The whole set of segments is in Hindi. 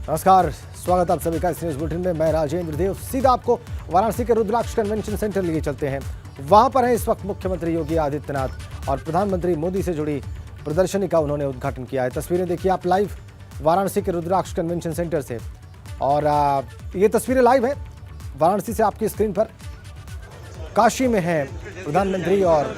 नमस्कार, स्वागत आप सभी का इस न्यूज बुलेटिन में। मैं राजेंद्र देव सीधा आपको वाराणसी के रुद्राक्ष कन्वेंशन सेंटर लिए चलते हैं। वहां पर है इस वक्त मुख्यमंत्री योगी आदित्यनाथ और प्रधानमंत्री मोदी से जुड़ी प्रदर्शनी का उन्होंने उद्घाटन किया है। तस्वीरें देखिए आप लाइव वाराणसी के रुद्राक्ष कन्वेंशन सेंटर से, और ये तस्वीरें लाइव है वाराणसी से आपकी स्क्रीन पर। काशी में है प्रधानमंत्री और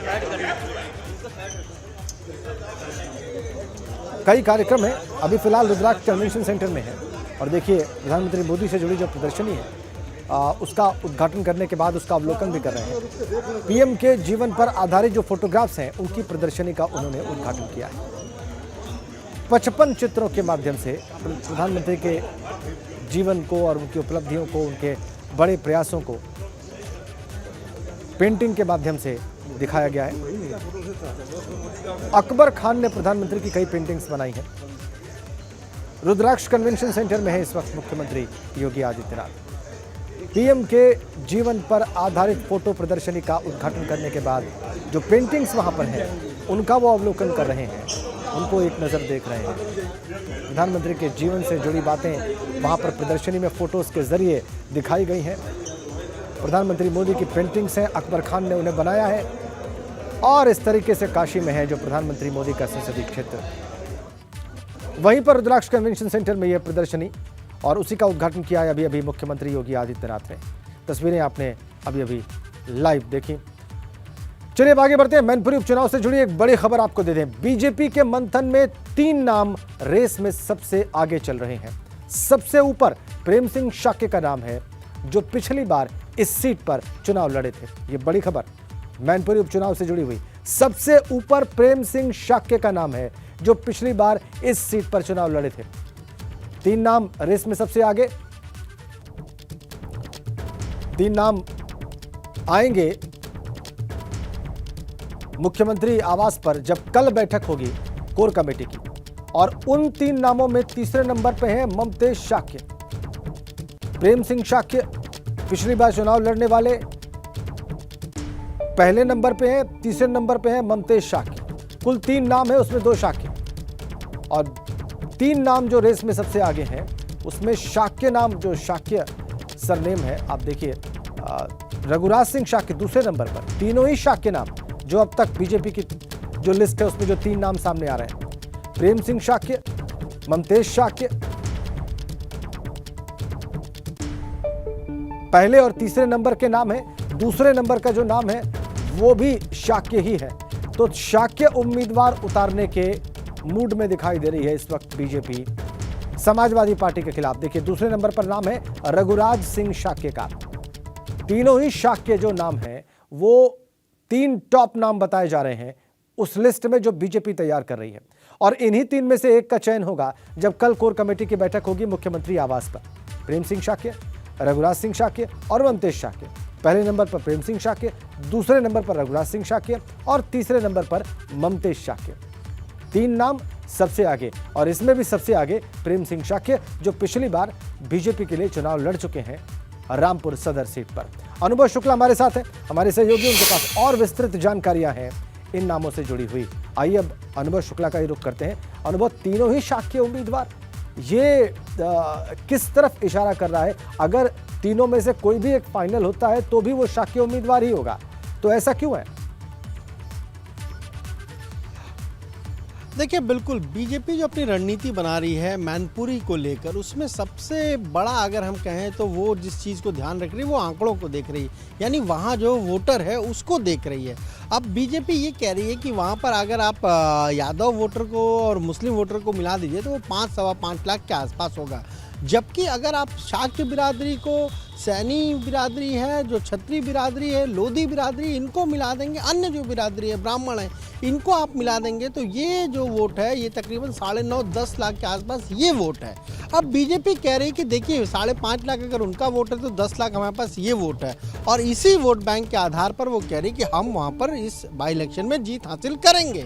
कई कार्यक्रम है। अभी फिलहाल रुद्राक्ष कन्वेंशन सेंटर में है और देखिए प्रधानमंत्री मोदी से जुड़ी जो प्रदर्शनी है उसका उद्घाटन करने के बाद उसका अवलोकन भी कर रहे हैं। पीएम के जीवन पर आधारित जो फोटोग्राफ्स हैं उनकी प्रदर्शनी का उन्होंने उद्घाटन किया है। 55 चित्रों के माध्यम से प्रधानमंत्री के जीवन को और उनकी उपलब्धियों को, उनके बड़े प्रयासों को पेंटिंग के माध्यम से दिखाया गया है। अकबर खान ने प्रधानमंत्री की कई पेंटिंग्स बनाई हैं। रुद्राक्ष कन्वेंशन सेंटर में है इस वक्त मुख्यमंत्री योगी आदित्यनाथ। पीएम के जीवन पर आधारित फोटो प्रदर्शनी का उद्घाटन करने के बाद जो पेंटिंग्स वहां पर हैं उनका वो अवलोकन कर रहे हैं, उनको एक नज़र देख रहे हैं। प्रधानमंत्री के जीवन से जुड़ी बातें वहां पर प्रदर्शनी में फोटोज़ के जरिए दिखाई गई हैं। प्रधानमंत्री मोदी की पेंटिंग्स हैं, अकबर खान ने उन्हें बनाया है। और इस तरीके से काशी में है जो प्रधानमंत्री मोदी का संसदीय क्षेत्र। वहीं पर रुद्राक्ष कन्वेंशन सेंटर में यह प्रदर्शनी और उसी का उद्घाटन किया है अभी अभी मुख्यमंत्री योगी आदित्यनाथ ने। तस्वीरें आपने अभी अभी लाइव देखी। चलिए आगे बढ़ते हैं। मैनपुरी उपचुनाव से जुड़ी एक बड़ी खबर आपको दे दें। बीजेपी के मंथन में 3 नाम रेस में सबसे आगे चल रहे हैं। सबसे ऊपर प्रेम सिंह शाक्य का नाम है जो पिछली बार इस सीट पर चुनाव लड़े थे। ये बड़ी खबर मैनपुरी उपचुनाव से जुड़ी हुई। सबसे ऊपर प्रेम सिंह शाक्य का नाम है जो पिछली बार इस सीट पर चुनाव लड़े थे। 3 नाम रेस में सबसे आगे। 3 नाम आएंगे मुख्यमंत्री आवास पर जब कल बैठक होगी कोर कमेटी की, और उन 3 नामों में तीसरे नंबर पर है ममतेज शाक्य। प्रेम सिंह शाक्य पिछली बार चुनाव लड़ने वाले पहले नंबर पे है, तीसरे नंबर पे है ममतेज शाक्य। कुल 3 नाम है, उसमें 2 शाक्य। और 3 नाम जो रेस में सबसे आगे हैं उसमें शाक्य नाम, जो शाक्य सरनेम है, आप देखिए रघुराज सिंह शाक्य दूसरे नंबर पर। तीनों ही शाक्य नाम जो अब तक बीजेपी की जो लिस्ट है उसमें जो 3 नाम सामने आ रहे हैं, प्रेम सिंह शाक्य, ममतेज शाक्य, पहले और तीसरे नंबर के नाम है। दूसरे नंबर का जो नाम है वो भी शाक्य ही है। तो शाक्य उम्मीदवार उतारने के मूड में दिखाई दे रही है इस वक्त बीजेपी समाजवादी पार्टी के खिलाफ। देखिए दूसरे नंबर पर नाम है रघुराज सिंह शाक्य का। तीनों ही शाक्य जो नाम है वो 3 टॉप नाम बताए जा रहे हैं उस लिस्ट में जो बीजेपी तैयार कर रही है। और इन्हीं 3 में से एक का चयन होगा जब कल कोर कमेटी की बैठक होगी मुख्यमंत्री आवास पर। प्रेम सिंह शाक्य, रघुराज सिंह शाक्य और ममतेज शाक्य। पहले नंबर पर प्रेम सिंह शाक्य, दूसरे नंबर पर रघुराज सिंह शाक्य और तीसरे नंबर पर ममतेज शाक्य। 3 नाम सबसे आगे, और इसमें भी सबसे आगे प्रेम सिंह शाक्य जो पिछली बार बीजेपी के लिए चुनाव लड़ चुके हैं रामपुर सदर सीट पर। अनुभव शुक्ला हमारे साथ हैं, हमारे सहयोगी, उनके पास और विस्तृत जानकारियां हैं इन नामों से जुड़ी हुई। आइए अब अनुभव शुक्ला का ही रुख करते हैं। अनुभव, तीनों ही शाक्य उम्मीदवार, ये किस तरफ इशारा कर रहा है? अगर तीनों में से कोई भी एक फाइनल होता है तो भी वो शाक्य उम्मीदवार ही होगा, तो ऐसा क्यों है? देखिए बिल्कुल, बीजेपी जो अपनी रणनीति बना रही है मैनपुरी को लेकर, उसमें सबसे बड़ा अगर हम कहें तो वो जिस चीज़ को ध्यान रख रही है वो आंकड़ों को देख रही है, यानी वहाँ जो वोटर है उसको देख रही है। अब बीजेपी ये कह रही है कि वहाँ पर अगर आप यादव वोटर को और मुस्लिम वोटर को मिला दीजिए तो वो 5-5 लाख के आसपास होगा। जबकि अगर आप शाक्य बिरादरी को, सैनी बिरादरी है, जो छत्री बिरादरी है, लोधी बिरादरी, इनको मिला देंगे, अन्य जो बिरादरी है, ब्राह्मण है, इनको आप मिला देंगे तो ये जो वोट है ये तकरीबन 9.5-10 लाख के आसपास ये वोट है। अब बीजेपी कह रही है कि देखिए 5.5 लाख अगर उनका वोट है तो 10 लाख हमारे पास ये वोट है, और इसी वोट बैंक के आधार पर वो कह रही कि हम वहाँ पर इस बाई इलेक्शन में जीत हासिल करेंगे।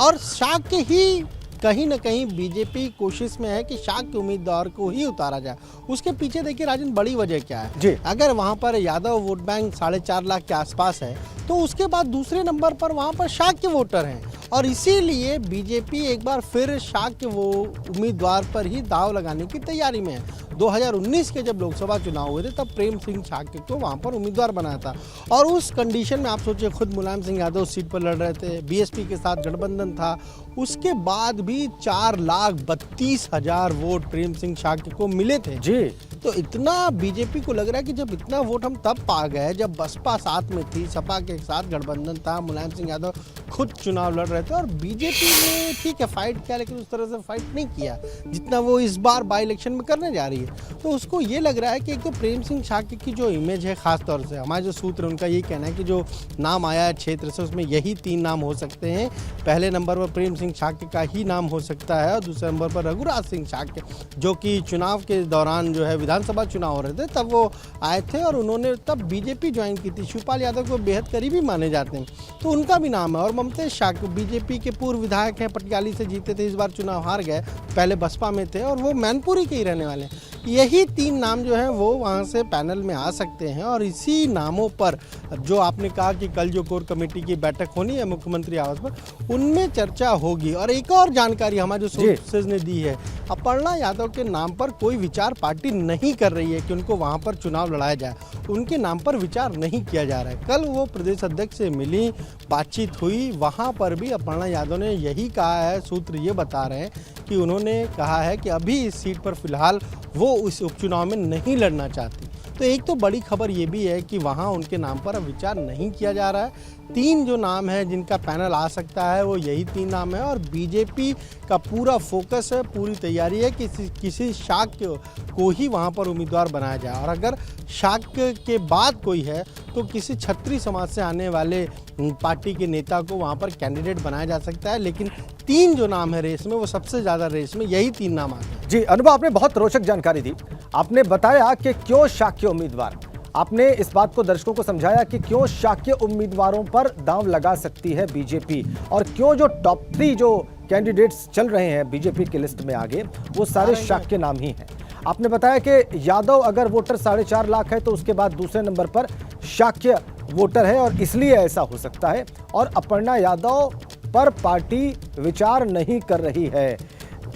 और शाक्य ही कहीं ना कहीं बीजेपी कोशिश में है कि शाक्य उम्मीदवार को ही उतारा जाए। उसके पीछे देखिए राजन, बड़ी वजह क्या है जी? अगर वहाँ पर यादव वोट बैंक 4.5 लाख के आसपास है तो उसके बाद दूसरे नंबर पर वहाँ पर शाक्य वोटर हैं, और इसीलिए बीजेपी एक बार फिर शाक्य वो उम्मीदवार पर ही दाव लगाने की तैयारी में है। 2019 के जब लोकसभा चुनाव हुए थे तब प्रेम सिंह शाक्य को वहाँ पर उम्मीदवार बनाया था और उस कंडीशन में आप सोचिए खुद मुलायम सिंह यादव सीट पर लड़ रहे थे, बीएसपी के साथ गठबंधन था, उसके बाद भी 4,32,000 वोट प्रेम सिंह शाक्य को मिले थे जी। तो इतना बीजेपी को लग रहा है कि जब इतना वोट हम तब पा गए जब बसपा साथ में थी, सपा के साथ गठबंधन था, मुलायम सिंह यादव खुद चुनाव लड़ रहे थे और बीजेपी ने ठीक है फाइट किया लेकिन उस तरह से फाइट नहीं किया जितना वो इस बार बाई इलेक्शन में करने जा रही है। तो उसको ये लग रहा है कि एक तो प्रेम सिंह शाक्य की जो इमेज है खास तौर से हमारे जो सूत्र उनका यही कहना है कि जो नाम आया है क्षेत्र से उसमें यही 3 नाम हो सकते हैं। पहले नंबर पर प्रेम सिंह शाक्य का ही नाम हो सकता है और दूसरे नंबर पर रघुराज सिंह शाक्य जो कि चुनाव के दौरान जो है विधानसभा चुनाव हो रहे थे तब वो आए थे और उन्होंने तब बीजेपी ज्वाइन की थी। शिवपाल यादव को बेहद करीबी माने जाते हैं तो उनका भी नाम है और ममतेज शाक्य बीजेपी के पूर्व विधायक हैं, पटियाली से जीते थे, इस बार चुनाव हार गए, पहले बसपा में थे और वो मैनपुरी के ही रहने वाले हैं। यही 3 नाम जो हैं वो वहाँ से पैनल में आ सकते हैं और इसी नामों पर जो आपने कहा कि कल जो कोर कमेटी की बैठक होनी है मुख्यमंत्री आवास पर उनमें चर्चा होगी। और एक और जानकारी हमारे जो सोर्सेज ने दी है, अपर्णा यादव के नाम पर कोई विचार पार्टी नहीं कर रही है कि उनको वहाँ पर चुनाव लड़ाया जाए, उनके नाम पर विचार नहीं किया जा रहा है। कल वो प्रदेश अध्यक्ष से मिली, बातचीत हुई, वहाँ पर भी अपर्णा यादव ने यही कहा है, सूत्र ये बता रहे हैं कि उन्होंने कहा है कि अभी इस सीट पर फिलहाल वो इस उपचुनाव में नहीं लड़ना चाहती। तो एक तो बड़ी खबर ये भी है कि वहाँ उनके नाम पर अब विचार नहीं किया जा रहा है। 3 जो नाम है जिनका पैनल आ सकता है वो यही 3 नाम है और बीजेपी का पूरा फोकस है, पूरी तैयारी है कि किसी शाक्य को ही वहाँ पर उम्मीदवार बनाया जाए और अगर शाक्य के बाद कोई है तो किसी क्षत्रिय समाज से आने वाले पार्टी के नेता को वहाँ पर कैंडिडेट बनाया जा सकता है। लेकिन 3 जो नाम है रेस में वो सबसे ज़्यादा रेस में यही 3 नाम आते हैं। जी अनुभव, आपने बहुत रोचक जानकारी दी। आपने बताया कि क्यों शाक्य उम्मीदवार, आपने इस बात को दर्शकों को समझाया कि क्यों शाक्य उम्मीदवारों पर दांव लगा सकती है बीजेपी और क्यों जो टॉप 3 जो कैंडिडेट्स चल रहे हैं बीजेपी की लिस्ट में आगे वो सारे शाक्य नाम ही हैं। आपने बताया कि यादव अगर वोटर 4.5 लाख है तो उसके बाद दूसरे नंबर पर शाक्य वोटर है और इसलिए ऐसा हो सकता है और अपर्णा यादव पर पार्टी विचार नहीं कर रही है।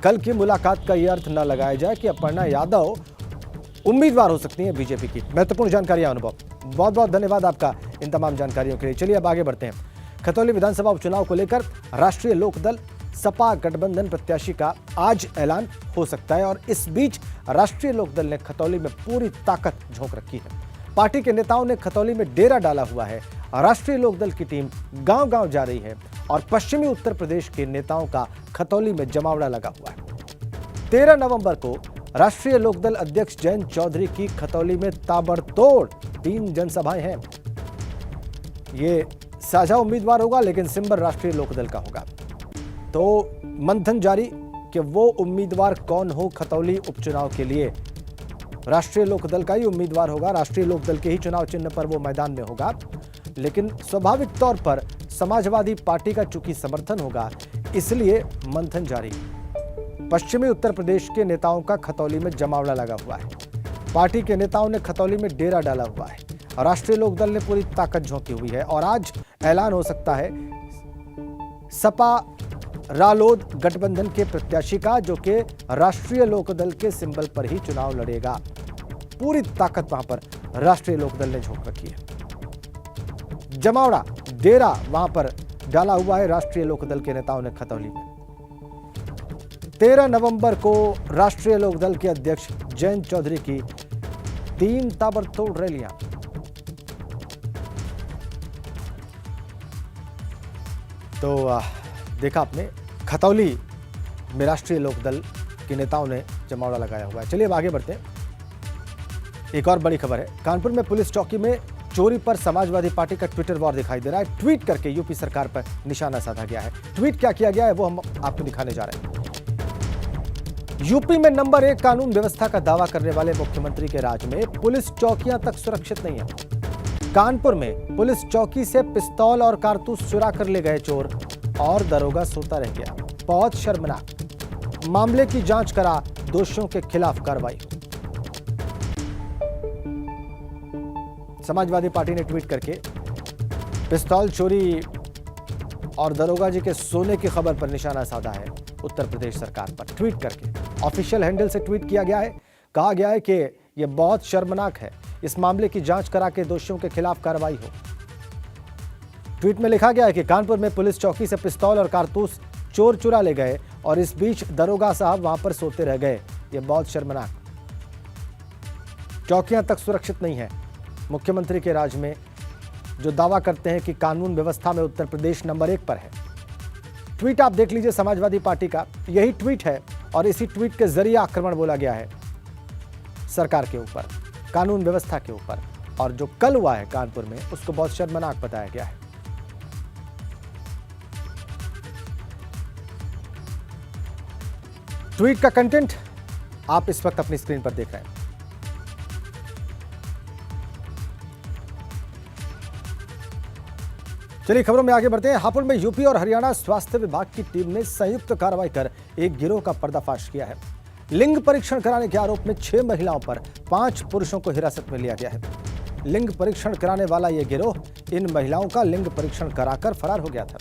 कल की मुलाकात का यह अर्थ न लगाया जाए कि अपर्णा यादव उम्मीदवार हो सकती है बीजेपी की। महत्वपूर्ण जानकारियां अनुभव, बहुत बहुत धन्यवाद आपका इन तमाम जानकारियों के लिए। चलिए अब आगे बढ़ते हैं। खतौली विधानसभा उपचुनाव को लेकर राष्ट्रीय लोकदल सपा गठबंधन प्रत्याशी का आज ऐलान हो सकता है और इस बीच राष्ट्रीय लोकदल ने खतौली में पूरी ताकत झोंक रखी है। पार्टी के नेताओं ने खतौली में डेरा डाला हुआ है। राष्ट्रीय लोकदल की टीम गांव-गांव जा रही है और पश्चिमी उत्तर प्रदेश के नेताओं का खतौली में जमावड़ा लगा हुआ है। 13 नवंबर को राष्ट्रीय लोकदल अध्यक्ष जयंत चौधरी की खतौली में ताबड़तोड़ 3 जनसभाएं हैं। ये साझा उम्मीदवार होगा लेकिन सिंबल राष्ट्रीय लोकदल का होगा। तो मंथन जारी कि वो उम्मीदवार कौन हो खतौली उपचुनाव के लिए। राष्ट्रीय लोकदल का ही उम्मीदवार होगा, राष्ट्रीय लोकदल के ही चुनाव चिन्ह पर वो मैदान में होगा। लेकिन स्वाभाविक तौर पर समाजवादी पार्टी का चूंकि समर्थन होगा इसलिए मंथन जारी। पश्चिमी उत्तर प्रदेश के नेताओं का खतौली में जमावड़ा लगा हुआ है। पार्टी के नेताओं ने खतौली में डेरा डाला हुआ है। राष्ट्रीय लोकदल ने पूरी ताकत झोंकी हुई है और आज ऐलान हो सकता है सपा रालोद गठबंधन के प्रत्याशी का जो कि राष्ट्रीय लोकदल के सिंबल पर ही चुनाव लड़ेगा। पूरी ताकत वहां पर राष्ट्रीय लोकदल ने झोंक रखी है। जमावड़ा डेरा वहां पर डाला हुआ है राष्ट्रीय लोकदल के नेताओं ने खतौली में। 13 नवंबर को राष्ट्रीय लोकदल के अध्यक्ष जयंत चौधरी की 3 ताबड़तोड़ रैलियां। तो देखा आपने खतौली में राष्ट्रीय लोकदल के नेताओं ने जमावड़ा लगाया हुआ है। चलिए अब आगे बढ़ते हैं। एक और बड़ी खबर है, कानपुर में पुलिस चौकी में चोरी पर समाजवादी पार्टी का ट्विटर वॉर दिखाई दे रहा है। ट्वीट करके यूपी सरकार पर निशाना साधा गया है। ट्वीट क्या किया गया है वो हम आपको दिखाने जा रहे हैं। यूपी में नंबर 1 कानून व्यवस्था का दावा करने वाले मुख्यमंत्री के राज में पुलिस चौकियां तक सुरक्षित नहीं है। कानपुर में पुलिस चौकी से पिस्तौल और कारतूस चुरा कर ले गए चोर और दरोगा सोता रह गया। बहुत शर्मनाक। मामले की जांच करा, दोषियों के खिलाफ कार्रवाई हो। समाजवादी पार्टी ने ट्वीट करके पिस्तौल चोरी और दरोगा जी के सोने की खबर पर निशाना साधा है उत्तर प्रदेश सरकार पर। ट्वीट करके ऑफिशियल हैंडल से ट्वीट किया गया है। कहा गया है कि यह बहुत शर्मनाक है, इस मामले की जांच करा के दोषियों के खिलाफ कार्रवाई हो। ट्वीट में लिखा गया है कि कानपुर में पुलिस चौकी से पिस्तौल और कारतूस चोर चुरा ले गए और इस बीच दरोगा साहब वहां पर सोते रह गए। यह बहुत शर्मनाक। चौकियां तक सुरक्षित नहीं है। मुख्यमंत्री के राज में जो दावा करते हैं कि कानून व्यवस्था में उत्तर प्रदेश नंबर 1 पर है। ट्वीट आप देख लीजिए समाजवादी पार्टी का, यही ट्वीट है और इसी ट्वीट के जरिए आक्रमण बोला गया है सरकार के ऊपर, कानून व्यवस्था के ऊपर। और जो कल हुआ है कानपुर में, उसको बहुत शर्मनाक बताया गया है। ट्वीट का कंटेंट आप इस वक्त अपनी स्क्रीन पर देख रहे हैं। चलिए खबरों में आगे बढ़ते हैं। हापुड़ में यूपी और हरियाणा स्वास्थ्य विभाग की टीम ने संयुक्त कार्रवाई कर एक गिरोह का पर्दाफाश किया है। लिंग परीक्षण कराने के आरोप में 6 महिलाओं पर 5 पुरुषों को हिरासत में लिया गया है। लिंग परीक्षण कराने वाला यह गिरोह इन महिलाओं का लिंग परीक्षण कराकर फरार हो गया था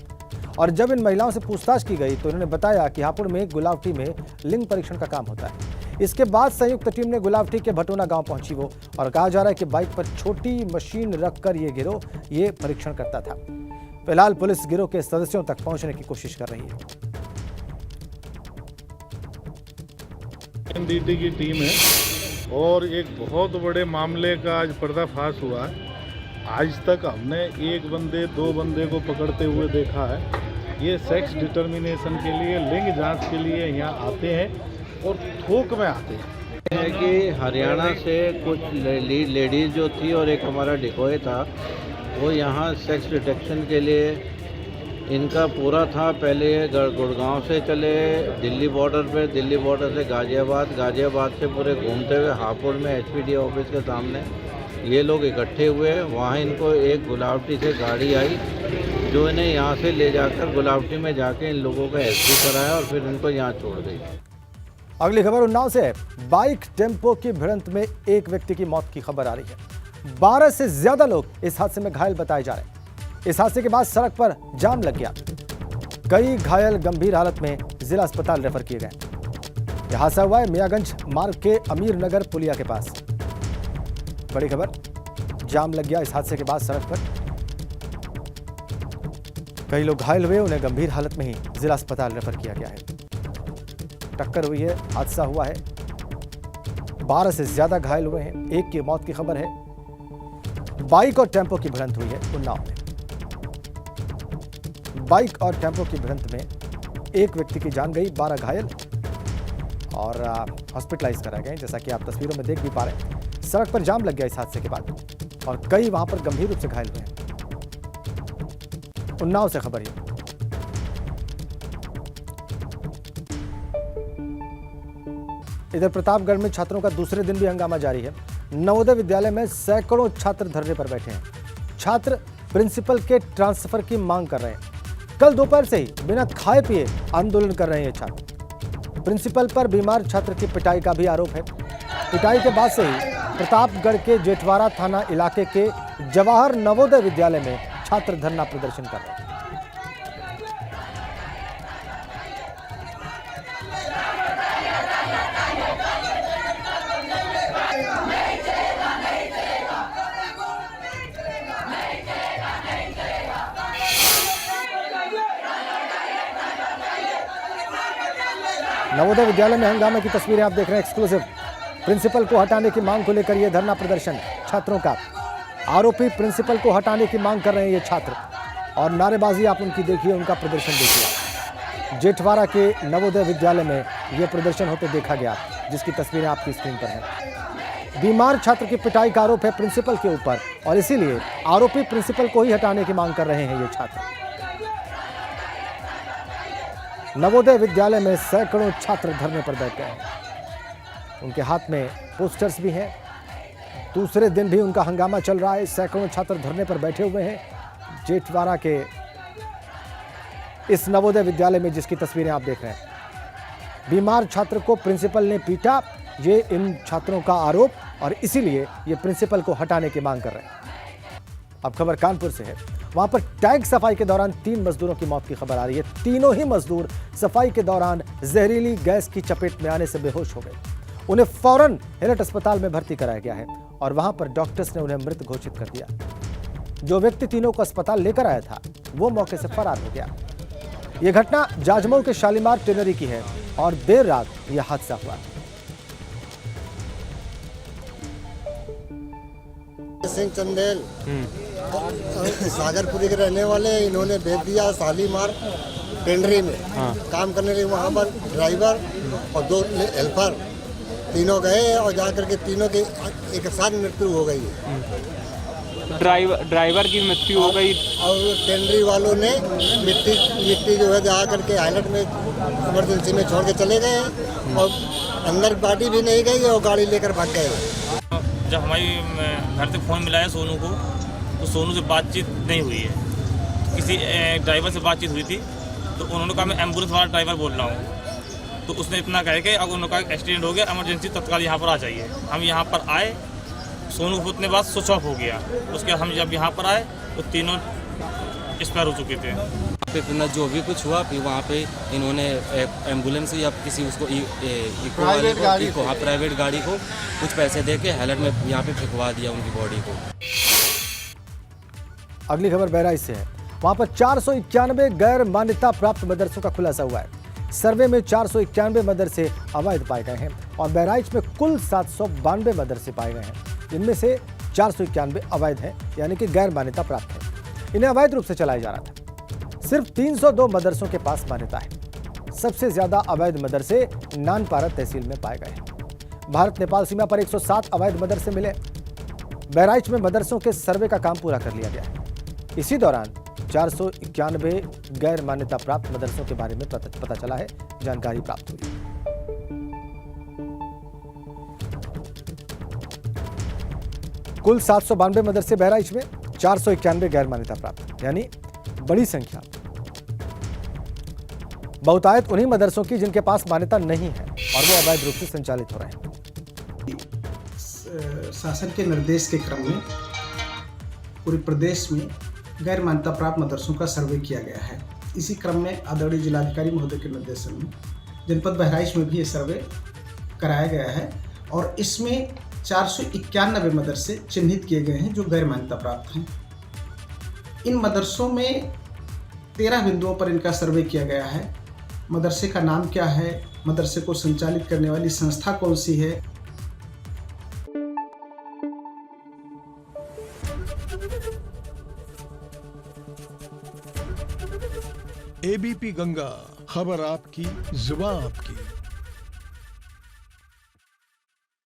और जब इन महिलाओं से पूछताछ की गई तो इन्होंने बताया कि हापुड़ में गुलावटी में लिंग परीक्षण का काम होता है। इसके बाद संयुक्त टीम ने गुलावटी के भटोना गांव पहुंची वो और कहा जा रहा है कि बाइक पर छोटी मशीन रखकर ये गिरोह ये परीक्षण करता था। फिलहाल पुलिस गिरोह के सदस्यों तक पहुंचने की कोशिश कर रही है। एनडीटी की टीम है और एक बहुत बड़े मामले का आज पर्दाफाश हुआ है। आज तक हमने 1 बंदे 2 बंदे को पकड़ते हुए देखा है। ये सेक्स डिटर्मिनेशन के लिए, लिंग जांच के लिए यहाँ आते हैं और थोक में आते हैं। है कि हरियाणा से कुछ लेडीज़ जो थी और एक हमारा डिकोय था, वो यहाँ सेक्स डिटेक्शन के लिए इनका पूरा था। पहले गुड़गांव से चले दिल्ली बॉर्डर पे, दिल्ली बॉर्डर से गाजियाबाद से पूरे घूमते हुए हापुड़ में एचपीडी ऑफिस के सामने ये लोग इकट्ठे हुए। वहाँ इनको एक गुलावटी से गाड़ी आई जो इन्हें यहाँ से ले जाकर गुलावटी में जाके इन लोगों का एंट्री कराया और फिर इनको यहाँ छोड़ गई। अगली खबर उन्नाव से है। बाइक टेम्पो की भिड़ंत में एक व्यक्ति की मौत की खबर आ रही है। 12 से ज्यादा लोग इस हादसे में घायल बताए जा रहे हैं। इस हादसे के बाद सड़क पर जाम लग गया। कई घायल गंभीर हालत में जिला अस्पताल रेफर किए गए। यह हादसा हुआ है मियागंज मार्ग के अमीर नगर पुलिया के पास। बड़ी खबर, जाम लग गया इस हादसे के बाद सड़क पर। कई लोग घायल हुए, उन्हें गंभीर हालत में ही जिला अस्पताल रेफर किया गया है। टक्कर हुई है, हादसा हुआ है, 12 से ज्यादा घायल हुए हैं, एक की मौत की खबर है। बाइक और टेम्पो की भिड़ंत हुई है उन्नाव में। बाइक और टेम्पो की भिड़ंत में एक व्यक्ति की जान गई, 12 घायल और हॉस्पिटलाइज कराए गए। जैसा कि आप तस्वीरों में देख भी पा रहे हैं, सड़क पर जाम लग गया इस हादसे के बाद और कई वहां पर गंभीर रूप से घायल हुए हैं। उन्नाव से खबर है। इधर प्रतापगढ़ में छात्रों का दूसरे दिन भी हंगामा जारी है। नवोदय विद्यालय में सैकड़ों छात्र धरने पर बैठे हैं। छात्र प्रिंसिपल के ट्रांसफर की मांग कर रहे हैं। कल दोपहर से ही बिना खाए पिए आंदोलन कर रहे हैं छात्र। प्रिंसिपल पर बीमार छात्र की पिटाई का भी आरोप है। पिटाई के बाद से ही प्रतापगढ़ के जेठवाड़ा थाना इलाके के जवाहर नवोदय विद्यालय में छात्र धरना प्रदर्शन कर रहे हैं। नवोदय विद्यालय में हंगामे की तस्वीरें आप देख रहे हैं एक्सक्लूसिव। प्रिंसिपल को हटाने की मांग को लेकर यह धरना प्रदर्शन छात्रों का। आरोपी प्रिंसिपल को हटाने की मांग कर रहे हैं ये छात्र और नारेबाजी आप उनकी देखिए, उनका प्रदर्शन देखिए। जेठवाड़ा के नवोदय विद्यालय में यह प्रदर्शन होते देखा गया, जिसकी तस्वीरें आपकी स्क्रीन पर हैं। बीमार छात्र की पिटाई का आरोप है प्रिंसिपल के ऊपर और इसीलिए आरोपी प्रिंसिपल को ही हटाने की मांग कर रहे हैं ये छात्र। नवोदय विद्यालय में सैकड़ों छात्र धरने पर बैठे हैं। उनके हाथ में पोस्टर्स भी हैं। दूसरे दिन भी उनका हंगामा चल रहा है। सैकड़ों छात्र धरने पर बैठे हुए हैं जेठवाड़ा के इस नवोदय विद्यालय में, जिसकी तस्वीरें आप देख रहे हैं। बीमार छात्र को प्रिंसिपल ने पीटा, ये इन छात्रों का आरोप और इसीलिए ये प्रिंसिपल को हटाने की मांग कर रहे हैं। अब खबर कानपुर से है। वहां पर टैंक सफाई के दौरान 3 मजदूरों की मौत की खबर आ रही है। तीनों ही मजदूर सफाई के दौरान जहरीली गैस की चपेट में आने से बेहोश हो गए। उन्हें फौरन हिलट अस्पताल में भर्ती कराया गया है और वहां पर डॉक्टर्स ने उन्हें मृत घोषित कर दिया। जो व्यक्ति तीनों को अस्पताल लेकर आया था वो मौके से फरार हो गया। यह घटना जाजमऊ के शालीमार टेनरी की है और देर रात यह हादसा हुआ। सिंह चंदेल सागरपुरी के रहने वाले, इन्होंने भेज दिया शालीमार टेंडरी में काम करने के लिए। वहाँ पर ड्राइवर और 2 हेल्पर तीनों गए और जाकर के तीनों की एक साथ मृत्यु हो गई है। ड्राइवर की मृत्यु हो गई और टेंडरी वालों ने मिट्टी जो है जा करके हाईलाइट में इमरजेंसी में छोड़ के चले गए और अंदर पार्टी भी नहीं गई और गाड़ी लेकर भाग गए। जब हमारी घर से फ़ोन मिला है सोनू को, तो सोनू से बातचीत नहीं हुई है। किसी ड्राइवर से बातचीत हुई थी तो उन्होंने कहा मैं एम्बुलेंस वाला ड्राइवर बोल रहा हूँ। तो उसने इतना कह के अब उन्होंने कहा एक्सीडेंट हो गया, इमरजेंसी तत्काल यहाँ पर आ जाइए। हम यहाँ पर आए, सोनू को उतने बाद स्विच ऑफ हो गया। उसके बाद हम जब यहाँ पर आए तो तीनों एक्सपायर हो चुके थे। फिर जो भी कुछ हुआ फिर वहाँ पे इन्होंने एम्बुलेंस या किसी उसको प्राइवेट गाड़ी को कुछ पैसे दे के हेलमेट में यहाँ पे फेंकवा दिया उनकी बॉडी को। अगली खबर बहराइच से है। वहां पर 491 गैर मान्यता प्राप्त मदरसों का खुलासा हुआ है। सर्वे में 491 मदरसे अवैध पाए गए हैं और बहराइच में कुल 792 मदरसे पाए गए हैं। इनमें से 491 अवैध हैं, यानी कि गैर मान्यता प्राप्त है। इन्हें अवैध रूप से चलाया जा रहा था। सिर्फ 302 मदरसों के पास मान्यता है। सबसे ज्यादा अवैध मदरसे नानपारा तहसील में पाए गए हैं। भारत नेपाल सीमा पर 107 अवैध मदरसे मिले। बहराइच में मदरसों के सर्वे का काम पूरा कर लिया गया है। इसी दौरान 491 गैर मान्यता प्राप्त मदरसों के बारे में पता चला है, जानकारी प्राप्त हुई। कुल 792 मदरसे बहराइच में, 491 गैर मान्यता प्राप्त, यानी बड़ी संख्या। बहुतायत उन्हीं मदरसों की जिनके पास मान्यता नहीं है और वो अवैध रूप से संचालित हो रहे हैं। शासन के निर्देश के क्रम में पूरे प्रदेश में गैर मान्यता प्राप्त मदरसों का सर्वे किया गया है। इसी क्रम में आदरणीय जिलाधिकारी महोदय के निर्देशन में जनपद बहराइच में भी ये सर्वे कराया गया है और इसमें 491 मदरसे चिन्हित किए गए हैं जो गैर मान्यता प्राप्त हैं। इन मदरसों में 13 बिंदुओं पर इनका सर्वे किया गया है। मदरसे का नाम क्या है, मदरसे को संचालित करने वाली संस्था कौन सी है। एबीपी गंगा, खबर आपकी, जुबान आपकी।